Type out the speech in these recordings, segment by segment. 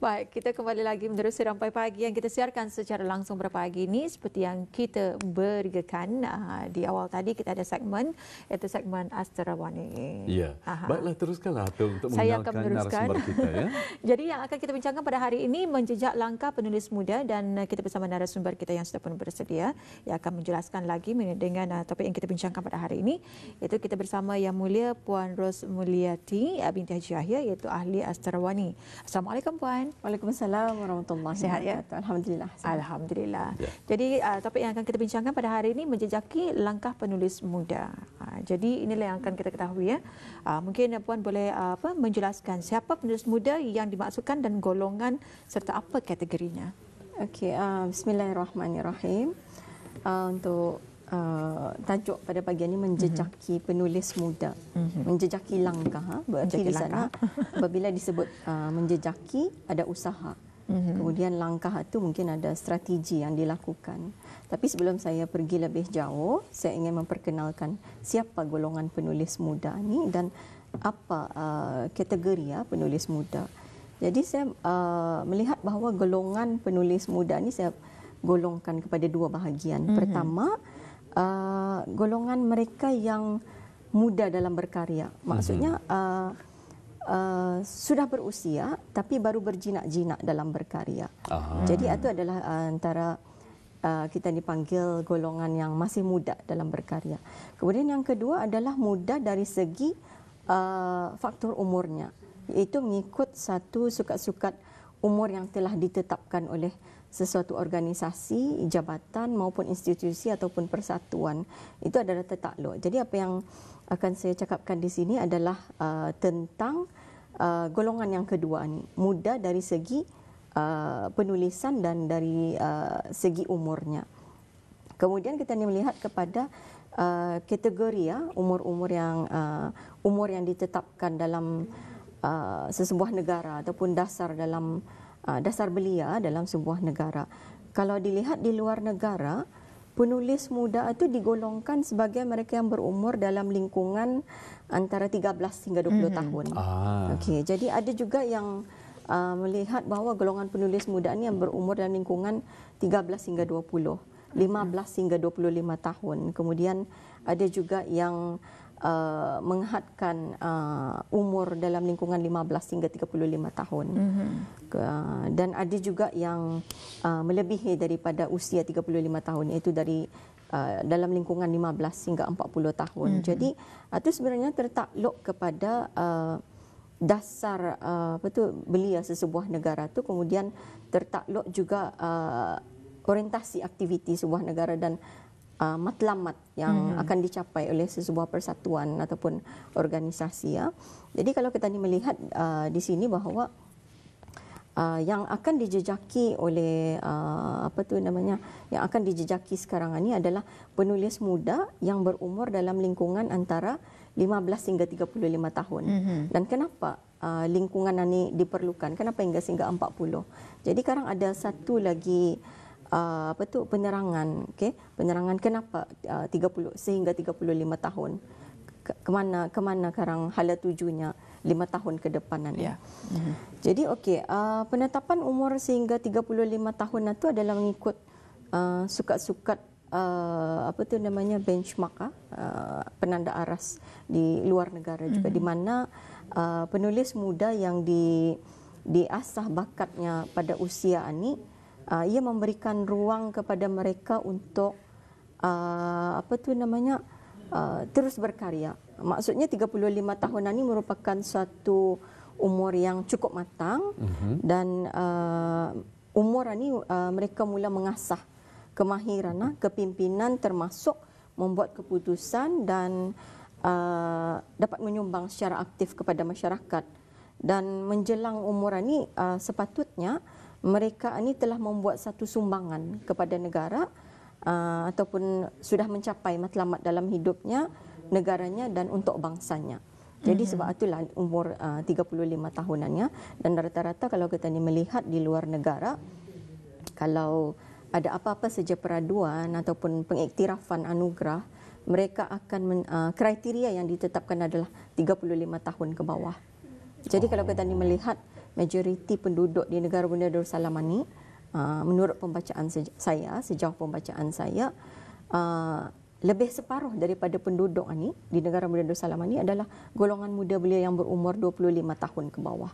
Baik, kita kembali lagi menerusi Rampai Pagi yang kita siarkan secara langsung pada pagi ini. Seperti yang kita berikan di awal tadi, kita ada segmen, iaitu segmen Astarawani. Ya, baiklah teruskanlah Atul untuk Saya akan mengenalkan meneruskan. narasumber kita ya. Jadi yang akan kita bincangkan pada hari ini menjejak langkah penulis muda, dan kita bersama narasumber kita yang sudah pun bersedia yang akan menjelaskan lagi dengan topik yang kita bincangkan pada hari ini, iaitu kita bersama Yang Mulia Puan Ros Mulyati binti Haji Yahya, iaitu ahli Astarawani. Assalamualaikum Puan. Waalaikumsalam warahmatullahi Sihat ya? wabarakatuh. Alhamdulillah. Alhamdulillah. Ya. Jadi topik yang akan kita bincangkan pada hari ini menjejaki langkah penulis muda. Jadi inilah yang akan kita ketahui ya. Mungkin Puan boleh menjelaskan siapa penulis muda yang dimaksudkan dan golongan serta apa kategorinya. Okey, bismillahirrahmanirrahim. Untuk tajuk pada pagi ini menjejaki penulis muda, menjejaki langkah. Berarti di sana apabila disebut menjejaki ada usaha, kemudian langkah itu mungkin ada strategi yang dilakukan. Tapi sebelum saya pergi lebih jauh, saya ingin memperkenalkan siapa golongan penulis muda ini dan apa kategori penulis muda. Jadi saya melihat bahawa golongan penulis muda ini saya golongkan kepada dua bahagian. Pertama, golongan mereka yang muda dalam berkarya. Maksudnya sudah berusia tapi baru berjinak-jinak dalam berkarya. Jadi itu adalah antara kita dipanggil golongan yang masih muda dalam berkarya. Kemudian yang kedua adalah muda dari segi faktor umurnya, iaitu mengikut satu sukat-sukat umur yang telah ditetapkan oleh sesuatu organisasi, jabatan maupun institusi ataupun persatuan. Itu adalah tetakluk. Jadi apa yang akan saya cakapkan di sini adalah tentang golongan yang kedua ni, muda dari segi penulisan dan dari segi umurnya. Kemudian kita melihat kepada kategori umur yang ditetapkan dalam sesebuah negara ataupun dasar belia dalam sebuah negara. Kalau dilihat di luar negara, penulis muda itu digolongkan sebagai mereka yang berumur dalam lingkungan antara 13 hingga 20 tahun. Okey, jadi ada juga yang melihat bahawa golongan penulis muda ini yang berumur dalam lingkungan 13 hingga 20, 15 hingga 25 tahun. Kemudian ada juga yang menghadkan umur dalam lingkungan 15 hingga 35 tahun. Dan ada juga yang melebihi daripada usia 35 tahun, iaitu dari dalam lingkungan 15 hingga 40 tahun. Jadi itu sebenarnya tertakluk kepada dasar belia sesebuah negara tu, kemudian tertakluk juga orientasi aktiviti sebuah negara dan matlamat yang akan dicapai oleh sesebuah persatuan ataupun organisasi ya. Jadi kalau kita melihat di sini bahawa yang akan dijejaki oleh yang akan dijejaki sekarang ini adalah penulis muda yang berumur dalam lingkungan antara 15 hingga 35 tahun. Dan kenapa lingkungan ini diperlukan? Kenapa hingga 40? Jadi sekarang ada satu lagi penerangan, penerangan kenapa 30 sehingga 35 tahun, kemana sekarang hala tujunya 5 tahun ke depan nanti. Jadi penetapan umur sehingga 35 tahun itu adalah mengikut sukat-sukat benchmark penanda aras di luar negara juga, di mana penulis muda yang diasah bakatnya pada usia ini, ia memberikan ruang kepada mereka untuk terus berkarya. Maksudnya 35 tahun ini merupakan suatu umur yang cukup matang, dan umur ini mereka mula mengasah kemahiran kepimpinan, termasuk membuat keputusan dan dapat menyumbang secara aktif kepada masyarakat. Dan menjelang umur ini sepatutnya mereka ini telah membuat satu sumbangan kepada negara ataupun sudah mencapai matlamat dalam hidupnya, negaranya dan untuk bangsanya. Jadi sebab itulah umur 35 tahunannya. Dan rata-rata kalau kita melihat di luar negara, kalau ada apa-apa saja peraduan ataupun pengiktirafan anugerah, mereka akan kriteria yang ditetapkan adalah 35 tahun ke bawah. Jadi kalau kita melihat majoriti penduduk di negara Brunei Darussalam ini, menurut pembacaan saya, sejauh pembacaan saya, lebih separuh daripada penduduk ini di negara Brunei Darussalam ini adalah golongan muda belia yang berumur 25 tahun ke bawah.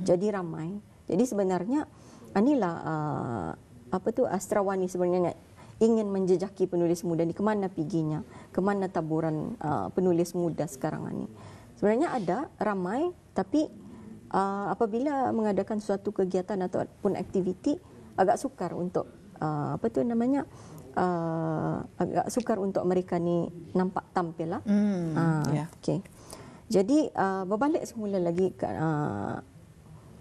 Jadi ramai. Jadi sebenarnya inilah Astrawani sebenarnya ingin menjejaki penulis muda ni, ke mana piginya, ke mana taburan penulis muda sekarang ini. Sebenarnya ada ramai, tapi apabila mengadakan suatu kegiatan ataupun aktiviti agak sukar untuk agak sukar untuk mereka ni nampak tampil lah. Okay. Jadi berbalik semula lagi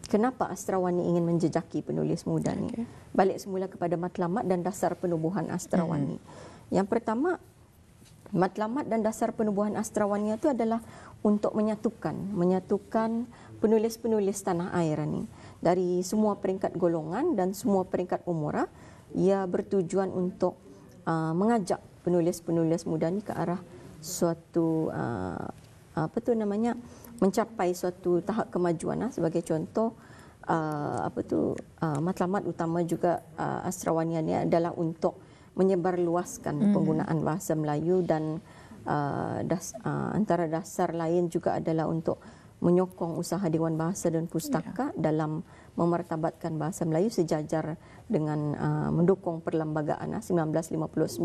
kenapa Astrawani ingin menjejaki penulis muda ni. Balik semula kepada matlamat dan dasar penubuhan Astrawani. Yang pertama, matlamat dan dasar penubuhan Astrawani itu adalah untuk menyatukan penulis-penulis tanah air ini dari semua peringkat golongan dan semua peringkat umur. Ia bertujuan untuk mengajak penulis-penulis muda ni ke arah suatu mencapai suatu tahap kemajuan. Sebagai contoh, matlamat utama juga Astrawani ini adalah untuk menyebarluaskan penggunaan bahasa Melayu, dan antara dasar lain juga adalah untuk menyokong usaha Dewan Bahasa dan Pustaka dalam memartabatkan bahasa Melayu sejajar dengan mendukung perlembagaan 1959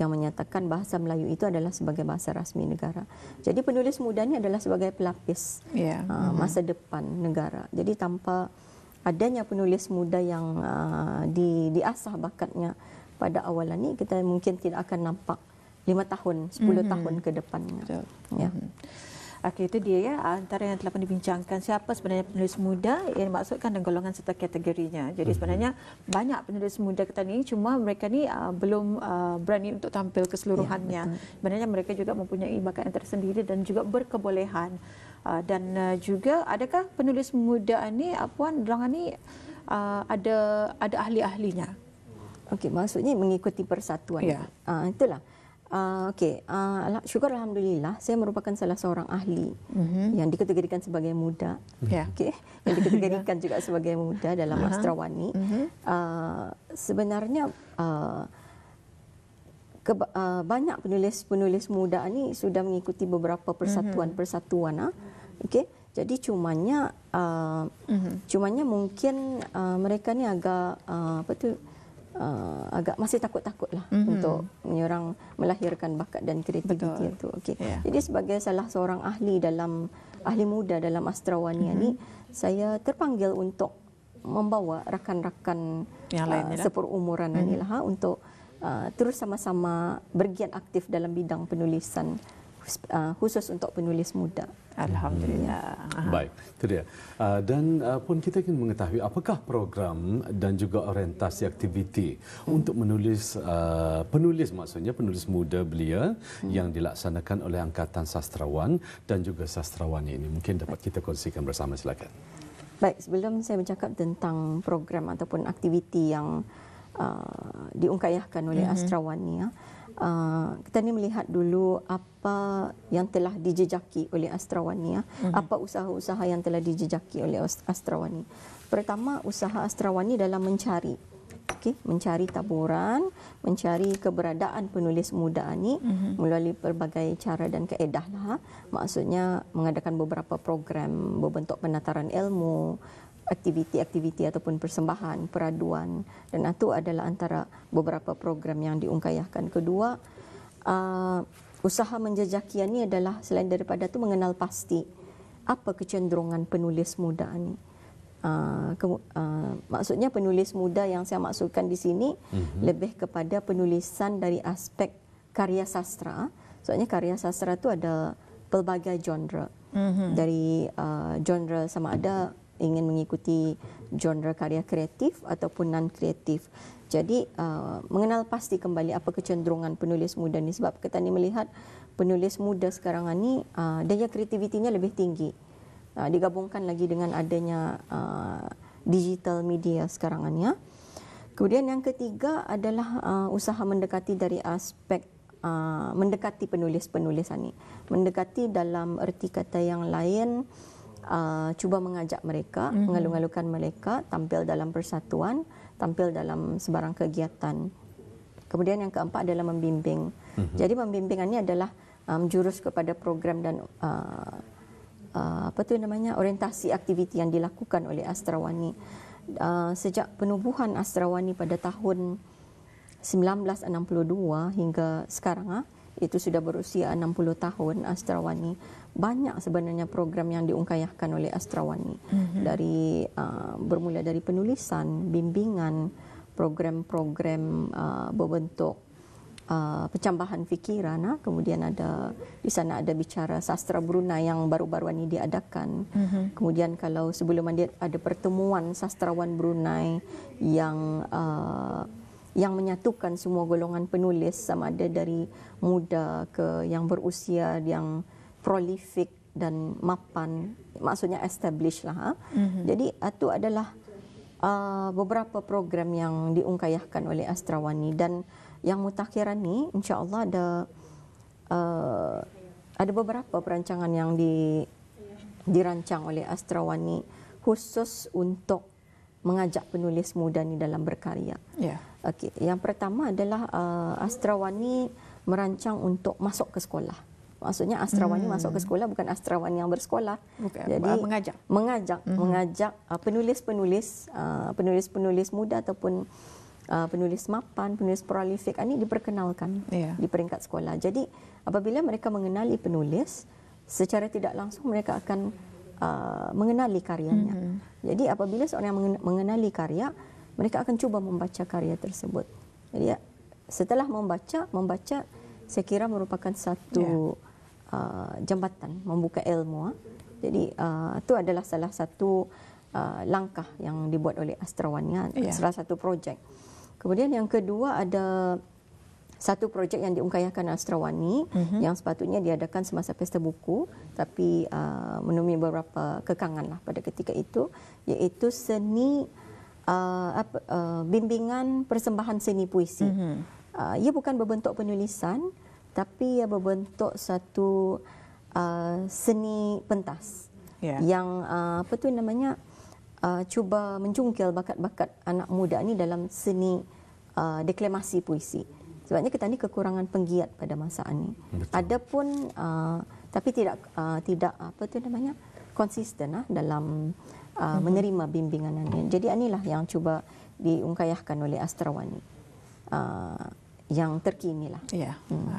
yang menyatakan bahasa Melayu itu adalah sebagai bahasa rasmi negara. Jadi penulis muda ini adalah sebagai pelapis masa depan negara. Jadi tanpa adanya penulis muda yang diasah bakatnya pada awalan ini, kita mungkin tidak akan nampak 5 tahun, 10 tahun ke depannya. Ya. Okey, itu dia ya, antara yang telah pun dibincangkan siapa sebenarnya penulis muda yang dimaksudkan dan golongan serta kategorinya. Jadi sebenarnya banyak penulis muda kita ni, cuma mereka ni belum berani untuk tampil keseluruhannya. Sebenarnya mereka juga mempunyai bakat yang tersendiri dan juga berkebolehan. Dan juga adakah penulis muda ni, Puan, dorang ni ada ahli-ahlinya? Okey, maksudnya mengikuti persatuan. Itulah. Syukur alhamdulillah saya merupakan salah seorang ahli yang dikategorikan sebagai muda. Yang dikategorikan juga sebagai muda dalam Astrawani. Sebenarnya banyak penulis muda ni sudah mengikuti beberapa persatuan. Jadi cumanya mungkin mereka ni agak agak masih takut-takutlah untuk menyerang melahirkan bakat dan kreativiti itu. Jadi sebagai salah seorang ahli muda dalam Astrawani ini, saya terpanggil untuk membawa rakan-rakan seperumuran inilah untuk terus sama-sama bergiat aktif dalam bidang penulisan, khusus untuk penulis muda. Alhamdulillah. Baik, itu dia. Dan pun kita ingin mengetahui apakah program dan juga orientasi aktiviti untuk penulis muda belia yang dilaksanakan oleh Angkatan Sastrawan dan juga Sastrawani ini. Mungkin dapat kita kongsikan bersama, silakan. Baik, sebelum saya bercakap tentang program ataupun aktiviti yang diungkayahkan oleh Astrawani, kita ni melihat dulu apa yang telah dijejaki oleh Astrawani, apa usaha-usaha yang telah dijejaki oleh Astrawani. Pertama, usaha Astrawani dalam mencari taburan, mencari keberadaan penulis muda ini melalui pelbagai cara dan kaedah lah. Maksudnya mengadakan beberapa program berbentuk penataran ilmu, aktiviti-aktiviti ataupun persembahan, peraduan, dan itu adalah antara beberapa program yang diungkayahkan. Kedua, usaha menjejaki ini adalah selain daripada itu mengenal pasti apa kecenderungan penulis muda ini. Maksudnya penulis muda yang saya maksudkan di sini lebih kepada penulisan dari aspek karya sastra. Soalnya karya sastra itu ada pelbagai genre. Dari genre sama ada ingin mengikuti genre karya kreatif ataupun non-kreatif. Jadi mengenal pasti kembali apa kecenderungan penulis muda ni, sebab kita ni melihat penulis muda sekarang ni daya kreativitinya lebih tinggi. Digabungkan lagi dengan adanya digital media sekarang ni. Kemudian yang ketiga adalah usaha mendekati dari aspek mendekati penulis-penulis ni. Mendekati dalam erti kata yang lain, cuba mengajak mereka, mengalu-alukan mereka tampil dalam persatuan, tampil dalam sebarang kegiatan. Kemudian yang keempat adalah membimbing. Jadi membimbing ini adalah jurus kepada program dan orientasi aktiviti yang dilakukan oleh Astrawani. Sejak penubuhan Astrawani pada tahun 1962 hingga sekarang, itu sudah berusia 60 tahun Astrawani. Banyak sebenarnya program yang diungkayahkan oleh Astrawani. Dari bermula dari penulisan, bimbingan, program-program berbentuk pencambahan fikiran. Kemudian di sana ada bicara sastra Brunei yang baru-baru ini diadakan. Kemudian kalau sebelum ada pertemuan sastrawan Brunei yang menyatukan semua golongan penulis, sama ada dari muda ke yang berusia yang prolific dan mapan, maksudnya established lah. Jadi itu adalah beberapa program yang diungkayahkan oleh Astrawani, dan yang mutakhiran ni insya-Allah ada beberapa perancangan yang dirancang oleh Astrawani khusus untuk mengajak penulis muda ni dalam berkarya. Okey, yang pertama adalah Astrawani merancang untuk masuk ke sekolah. Maksudnya Astrawani masuk ke sekolah, bukan Astrawani yang bersekolah. Bukan. Jadi mengajak penulis-penulis muda ataupun penulis mapan, penulis prolifik ini diperkenalkan di peringkat sekolah. Jadi apabila mereka mengenali penulis, secara tidak langsung mereka akan mengenali karyanya. Jadi apabila seorang yang mengenali karya, mereka akan cuba membaca karya tersebut. Jadi setelah membaca saya kira merupakan satu jambatan membuka ilmu. Jadi itu adalah salah satu langkah yang dibuat oleh Astrawani, salah satu projek. Kemudian yang kedua ada satu projek yang diungkayahkan Astrawani yang sepatutnya diadakan semasa Pesta Buku, tapi menemui beberapa kekangan lah pada ketika itu, iaitu seni bimbingan persembahan seni puisi. Ia bukan berbentuk penulisan, tapi ia berbentuk satu seni pentas yang cuba mencungkil bakat-bakat anak muda ni dalam seni deklamasi puisi. Sebabnya kita ni kekurangan penggiat pada masa ini. Adapun tapi tidak konsisten dalam menerima bimbingan ini. Jadi inilah yang cuba diungkayahkan oleh Astrawani. Yang terkini lah.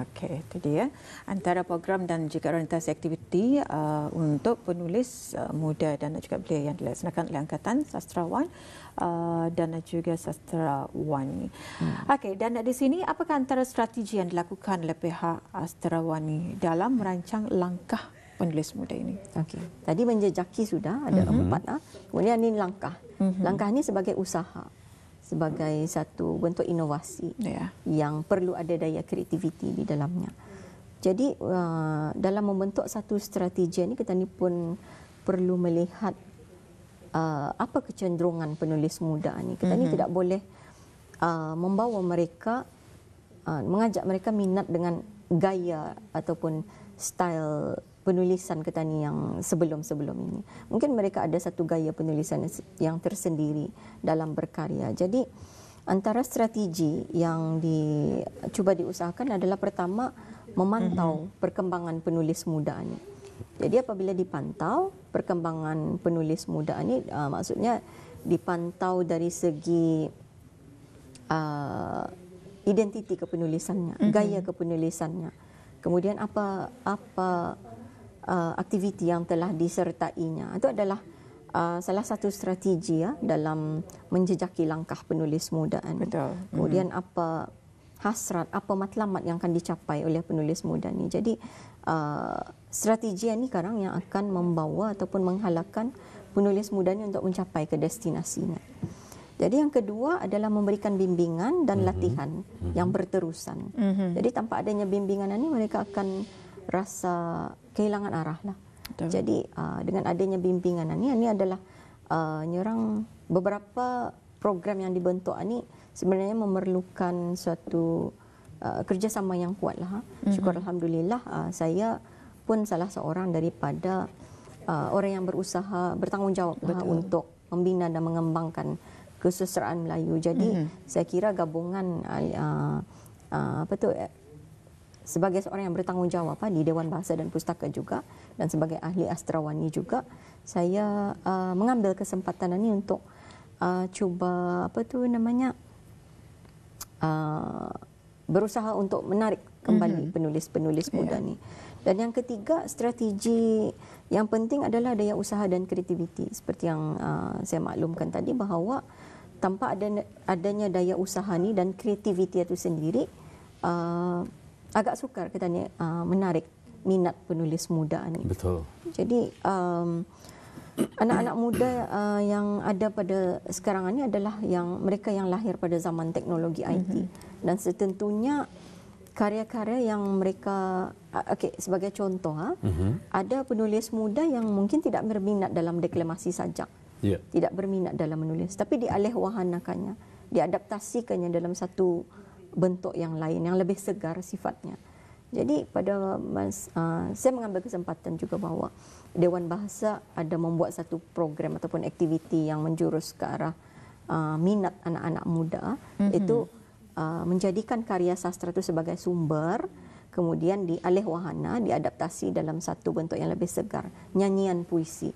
Okey, itu dia antara program dan juga orientasi aktiviti untuk penulis muda dan juga belia yang dilaksanakan oleh Angkatan Sastrawan dan juga Sastrawani. Okey, dan di sini apakah antara strategi yang dilakukan oleh pihak Astrawani dalam merancang langkah penulis muda ini? Okey, tadi menjejaki sudah ada 4. Kemudian ini langkah. Langkah ini sebagai usaha, sebagai satu bentuk inovasi yang perlu ada daya kreativiti di dalamnya. Jadi dalam membentuk satu strategi ini kita ni pun perlu melihat apa kecenderungan penulis muda ni. Kita ni tidak boleh membawa mereka, mengajak mereka minat dengan gaya ataupun style penulisan kita ni yang sebelum-sebelum ini. Mungkin mereka ada satu gaya penulisan yang tersendiri dalam berkarya. Jadi antara strategi yang cuba diusahakan adalah pertama memantau perkembangan penulis muda ini. Jadi apabila dipantau perkembangan penulis muda ini, maksudnya dipantau dari segi identiti kepenulisannya, gaya kepenulisannya. Kemudian apa aktiviti yang telah disertainya. Itu adalah salah satu strategi dalam menjejaki langkah penulis muda. Betul. Kemudian apa hasrat, apa matlamat yang akan dicapai oleh penulis muda ni. Jadi strategi ini sekarang yang akan membawa ataupun menghalakkan penulis muda ni untuk mencapai ke destinasinya. Jadi yang kedua adalah memberikan bimbingan dan latihan yang berterusan. Jadi tanpa adanya bimbingan ini mereka akan rasa kehilangan arah lah. Betul. Jadi dengan adanya bimbingan ini adalah nyerang beberapa program yang dibentuk ini sebenarnya memerlukan suatu kerjasama yang kuat lah. Syukur alhamdulillah saya pun salah seorang daripada orang yang berusaha bertanggungjawab untuk membina dan mengembangkan kesusastraan Melayu. Jadi saya kira gabungan sebagai seorang yang bertanggungjawab di Dewan Bahasa dan Pustaka juga, dan sebagai ahli astrawani juga, saya mengambil kesempatan ini untuk cuba berusaha untuk menarik kembali penulis-penulis muda ni. Dan yang ketiga, strategi yang penting adalah daya usaha dan kreativiti. Seperti yang saya maklumkan tadi, bahawa tanpa adanya daya usaha ni dan kreativiti itu sendiri, agak sukar katanya menarik minat penulis muda ni. Betul. Jadi anak-anak muda yang ada pada sekarang ini adalah mereka yang lahir pada zaman teknologi IT, dan setentunya karya-karya yang mereka sebagai contoh, ada penulis muda yang mungkin tidak berminat dalam deklamasi sajak, tidak berminat dalam menulis, tapi dialihwahanakannya, diadaptasikannya dalam satu bentuk yang lain yang lebih segar sifatnya. Jadi saya mengambil kesempatan juga bahawa Dewan Bahasa ada membuat satu program ataupun aktiviti yang menjurus ke arah minat anak-anak muda, itu menjadikan karya sastra itu sebagai sumber, kemudian dialihwahana, diadaptasi dalam satu bentuk yang lebih segar, nyanyian puisi.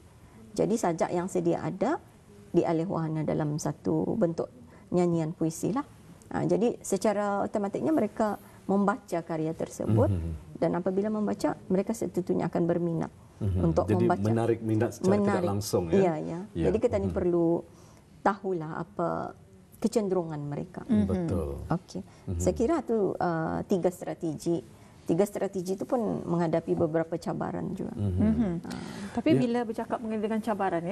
Jadi sajak yang sedia ada dialihwahana dalam satu bentuk nyanyian puisi lah. Jadi secara otomatiknya mereka membaca karya tersebut, dan apabila membaca mereka tentunya akan berminat untuk jadi membaca. Jadi menarik minat secara tidak langsung ya. Ya. Jadi kita ni perlu tahulah apa kecenderungan mereka. Betul. Okey. Saya kira itu tiga strategi. Tiga strategi itu pun menghadapi beberapa cabaran juga. Tapi bila bercakap mengenai dengan cabaran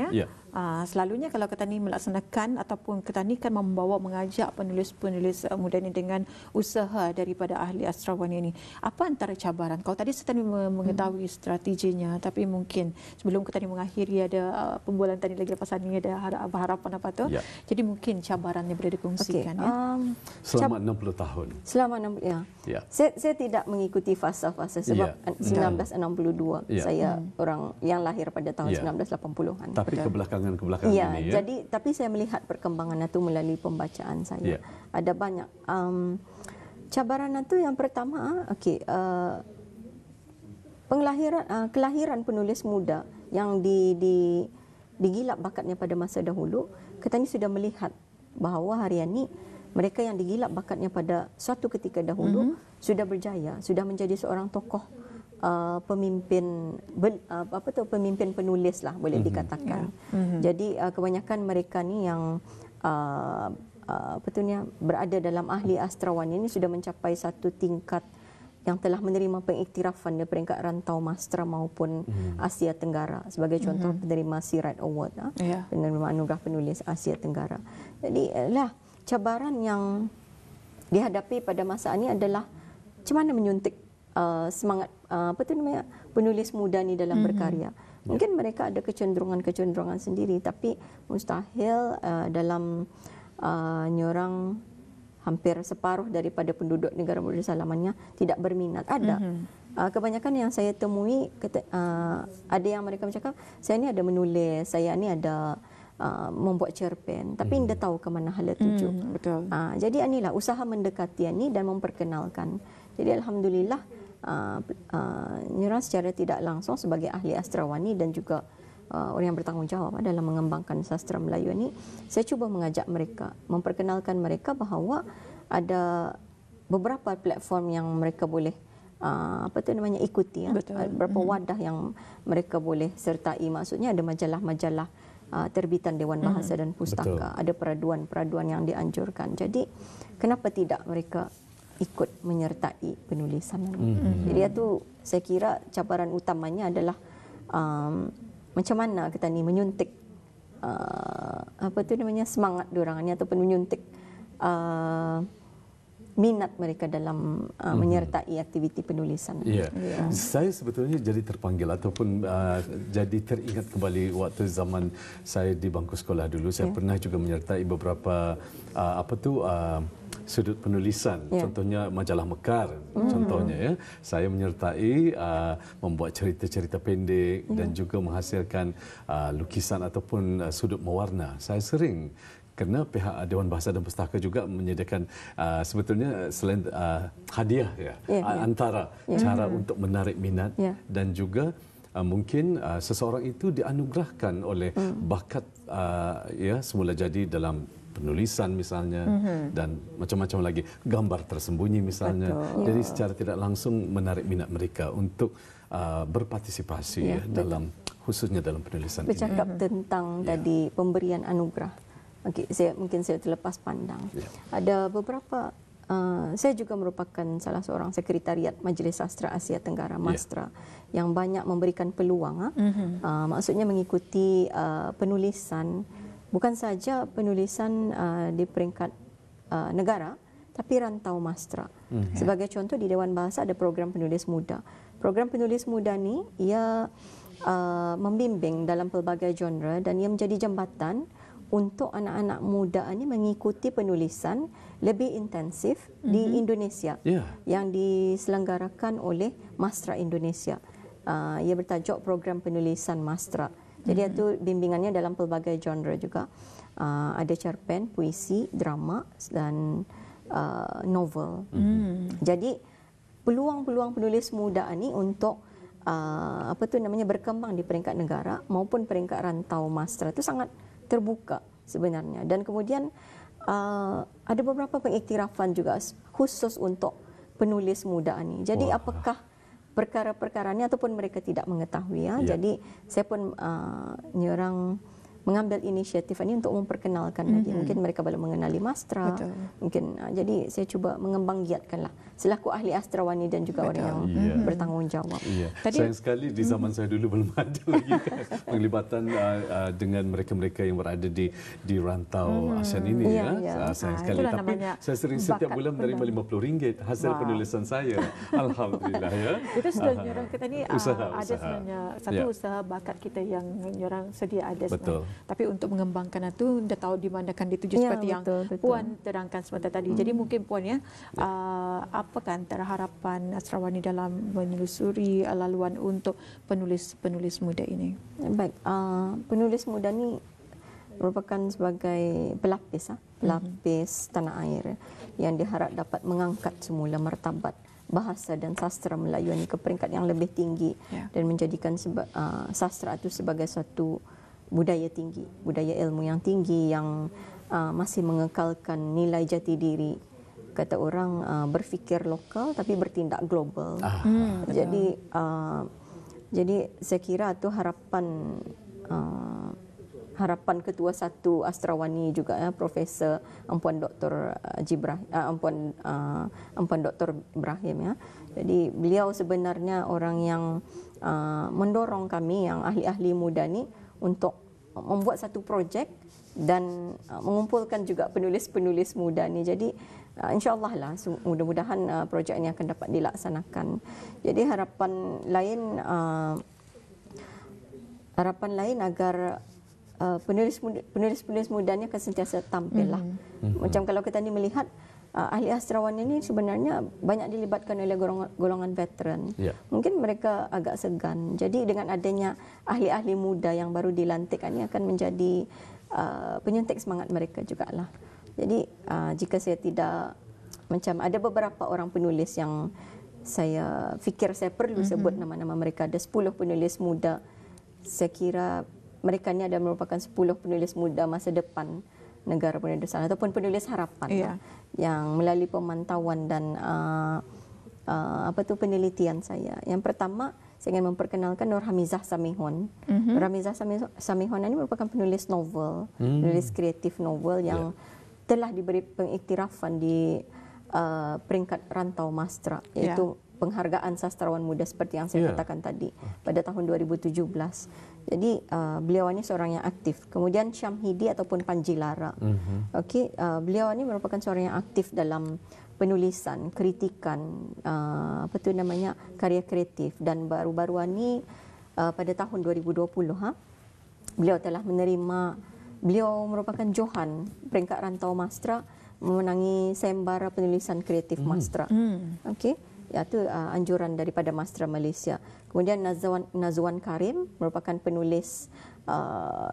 selalunya kalau kita ni melaksanakan ataupun kita ni kan mengajak penulis-penulis muda ni dengan usaha daripada ahli astrawani ini. Apa antara cabaran? Kalau tadi saya tadi mengetahui strateginya, tapi mungkin sebelum kita ni mengakhiri ada pembualan tadi lagi lepas ni ada harapan apa tu. Jadi mungkin cabarannya boleh dikongsikan selama 60 tahun. Selama 60 Saya tidak mengikuti fasa-fasa sebab 1962 saya orang yang lahir pada tahun 1980-an. Tapi kebelakangan ini jadi tapi saya melihat perkembangan itu melalui pembacaan saya. Ada banyak cabaran itu. Yang pertama kelahiran penulis muda yang digilap bakatnya pada masa dahulu. Kita ni sudah melihat bahawa hari ini mereka yang digilap bakatnya pada suatu ketika dahulu sudah berjaya, sudah menjadi seorang tokoh pemimpin penulis lah boleh dikatakan. Jadi kebanyakan mereka ni yang berada dalam ahli astrawani ini sudah mencapai satu tingkat yang telah menerima pengiktirafan dari peringkat rantau Mastra maupun Asia Tenggara. Sebagai contoh penerima Sirat Award, penerima anugerah penulis Asia Tenggara. Jadi cabaran yang dihadapi pada masa ini adalah macam mana menyuntik semangat penulis muda ni dalam berkarya. Mungkin mereka ada kecenderungan sendiri, tapi mustahil dalam nyorang hampir separuh daripada penduduk negara Merdeka Salamannya tidak berminat. Ada. Kebanyakan yang saya temui, ada yang mereka bercakap, saya ni ada menulis, saya ni ada membuat cerpen, tapi tidak tahu ke mana hala tuju. Betul. Jadi inilah usaha mendekati ini dan memperkenalkan. Jadi alhamdulillah Nyorang secara tidak langsung sebagai ahli astrawani dan juga orang yang bertanggungjawab dalam mengembangkan sastra Melayu ini, saya cuba mengajak mereka, memperkenalkan mereka bahawa ada beberapa platform yang mereka boleh ikuti. Beberapa wadah yang mereka boleh sertai. Maksudnya ada majalah-majalah terbitan Dewan Bahasa dan Pustaka. Ada peraduan-peraduan yang dianjurkan. Jadi kenapa tidak mereka ikut menyertai penulisan ini? Jadi itu saya kira cabaran utamanya adalah macam mana kita ni menyuntik semangat diorang ni ataupun menyuntik minat mereka dalam menyertai aktiviti penulisan. Saya sebetulnya jadi terpanggil ataupun jadi teringat kembali waktu zaman saya di bangku sekolah dulu. Saya pernah juga menyertai beberapa sudut penulisan. Contohnya majalah Mekar, contohnya ya. Saya menyertai membuat cerita-cerita pendek dan juga menghasilkan lukisan ataupun sudut mewarna. Saya sering kerana pihak Dewan Bahasa dan Pustaka juga menyediakan sebetulnya selain hadiah antara cara untuk menarik minat dan juga mungkin seseorang itu dianugerahkan oleh bakat semula jadi dalam penulisan misalnya dan macam-macam lagi, gambar tersembunyi misalnya. Jadi secara tidak langsung menarik minat mereka untuk berpartisipasi dalam khususnya dalam penulisan ini. Bercakap tentang tadi pemberian anugerah. Mungkin saya terlepas pandang. Ada beberapa saya juga merupakan salah seorang sekretariat Majlis Sastra Asia Tenggara MASTRA yang banyak memberikan peluang maksudnya mengikuti penulisan, bukan saja penulisan di peringkat negara tapi rantau MASTRA. Sebagai contoh di Dewan Bahasa ada program penulis muda. Program penulis muda ni ia membimbing dalam pelbagai genre dan ia menjadi jambatan untuk anak-anak muda ini mengikuti penulisan lebih intensif di Indonesia yang diselenggarakan oleh MASTRA Indonesia. Ia bertajuk program penulisan MASTRA. Jadi itu bimbingannya dalam pelbagai genre juga. Ada cerpen, puisi, drama dan novel. Jadi peluang-peluang penulis muda ini untuk berkembang di peringkat negara maupun peringkat rantau MASTRA itu sangat terbuka sebenarnya. Dan kemudian ada beberapa pengiktirafan juga khusus untuk penulis muda ini. Jadi apakah perkara-perkara ini ataupun mereka tidak mengetahui Jadi saya pun nyorang mengambil inisiatif ini untuk memperkenalkan lagi. Mungkin mereka belum mengenali MASTRA. Mungkin jadi saya cuba mengembanggiatkanlah selaku ahli astrawani dan juga orang yang bertanggungjawab. Sayang sekali di zaman saya dulu belum ada lagi penglibatan dengan mereka-mereka yang berada di rantau ASEAN ini sayang sekali. Tapi saya sering setiap bulan menerima RM50 hasil penulisan saya. Alhamdulillah ya. Itu sudah orang kita ni ada sebenarnya satu usaha bakat kita yang orang sedia ada sebenarnya. Tapi untuk mengembangkan itu, dah tahu di mana kan dituju seperti yang Puan terangkan sebentar tadi. Jadi mungkin Puan apakah antara harapan astrawani dalam menelusuri laluan untuk penulis-penulis muda ini? Baik, penulis muda ni merupakan sebagai pelapis tanah air yang diharap dapat mengangkat semula martabat bahasa dan sastra Melayu ini ke peringkat yang lebih tinggi dan menjadikan sastra itu sebagai satu budaya tinggi, budaya ilmu yang tinggi yang masih mengekalkan nilai jati diri. Kata orang berfikir lokal tapi bertindak global. Jadi saya kira itu harapan Ketua Satu Astrawani juga Profesor Ampuan Dr. Ampuan Dr. Ibrahim Jadi beliau sebenarnya orang yang mendorong kami yang ahli-ahli muda ni untuk membuat satu projek dan mengumpulkan juga penulis-penulis muda ni. Jadi insya-Allah lah mudah-mudahan projek ini akan dapat dilaksanakan. Jadi harapan lain agar penulis-penulis muda ni akan sentiasa tampil lah. Macam kalau kita ni melihat ahli astrawani ini sebenarnya banyak dilibatkan oleh golongan veteran. Mungkin mereka agak segan. Jadi dengan adanya ahli-ahli muda yang baru dilantik ini akan menjadi penyuntik semangat mereka jugalah. Jadi jika saya tidak ada beberapa orang penulis yang saya fikir saya perlu sebut nama-nama mereka. Ada 10 penulis muda. Saya kira mereka ni adalah merupakan 10 penulis muda masa depan negara penulisan ataupun penulis harapan yang melalui pemantauan dan penelitian saya. Yang pertama, saya ingin memperkenalkan Nur Hamizah Samihon. Nur Hamizah Samihon ini merupakan penulis novel, penulis kreatif novel yang telah diberi pengiktirafan di peringkat rantau MASTRA, iaitu penghargaan sastrawan muda seperti yang saya katakan tadi pada tahun 2017. Jadi beliau ini seorang yang aktif. Kemudian Syamhidi ataupun Panji Lara. Beliau ini merupakan seorang yang aktif dalam penulisan, kritikan, karya kreatif, dan baru-baru ini pada tahun 2020 beliau telah menerima, beliau merupakan Johan peringkat rantau MASTRA memenangi sayembara penulisan kreatif Mastra. Okey. Itu anjuran daripada Mastra Malaysia. Kemudian Nazwan Karim merupakan penulis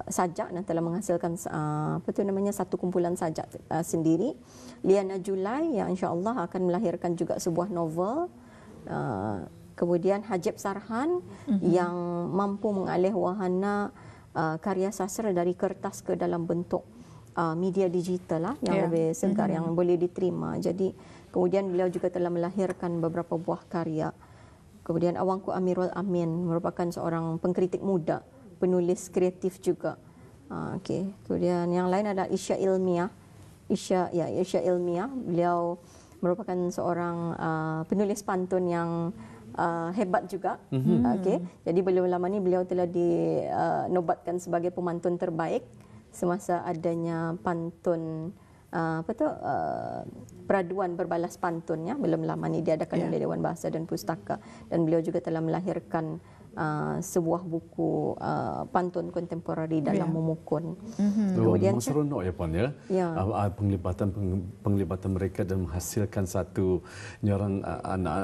sajak dan telah menghasilkan satu kumpulan sajak sendiri. Liana Julai yang insya-Allah akan melahirkan juga sebuah novel. Kemudian Hajib Sarhan yang mampu mengalih wahana karya sastra dari kertas ke dalam bentuk media digital yang lebih segar, yang boleh diterima. Jadi kemudian beliau juga telah melahirkan beberapa buah karya. Kemudian Awangku Amirul Amin merupakan seorang pengkritik muda, penulis kreatif juga. Okey. Kemudian yang lain adalah Isya Ilmiah. Isya Ilmiah, beliau merupakan seorang penulis pantun yang hebat juga. Okey. Jadi belum lama ni beliau telah dinobatkan sebagai pemantun terbaik semasa adanya pantun peraduan berbalas pantunnya belum lama ni diadakan oleh Dewan Bahasa dan Pustaka, dan beliau juga telah melahirkan sebuah buku pantun kontemporari dalam memukun. Kemudian seronok ya Puan ya. Penglibatan mereka dan menghasilkan satu nyorang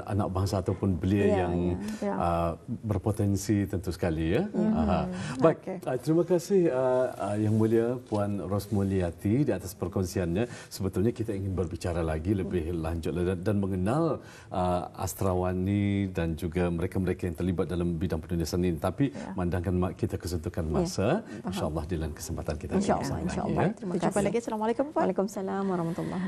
anak bangsa ataupun belia yang berpotensi tentu sekali ya. Baik, terima kasih Yang Mulia Puan Rosmulyati di atas perkongsiannya. Sebetulnya kita ingin berbicara lagi lebih lanjut dan mengenal astrawani dan juga mereka-mereka yang terlibat dalam bidang penulisan ini, tapi mandangkan kita kesentukan masa, insya-Allah di lain kesempatan kita insya-Allah. Terima kasih. Jumpa lagi. Assalamualaikum. Waalaikumsalam warahmatullahi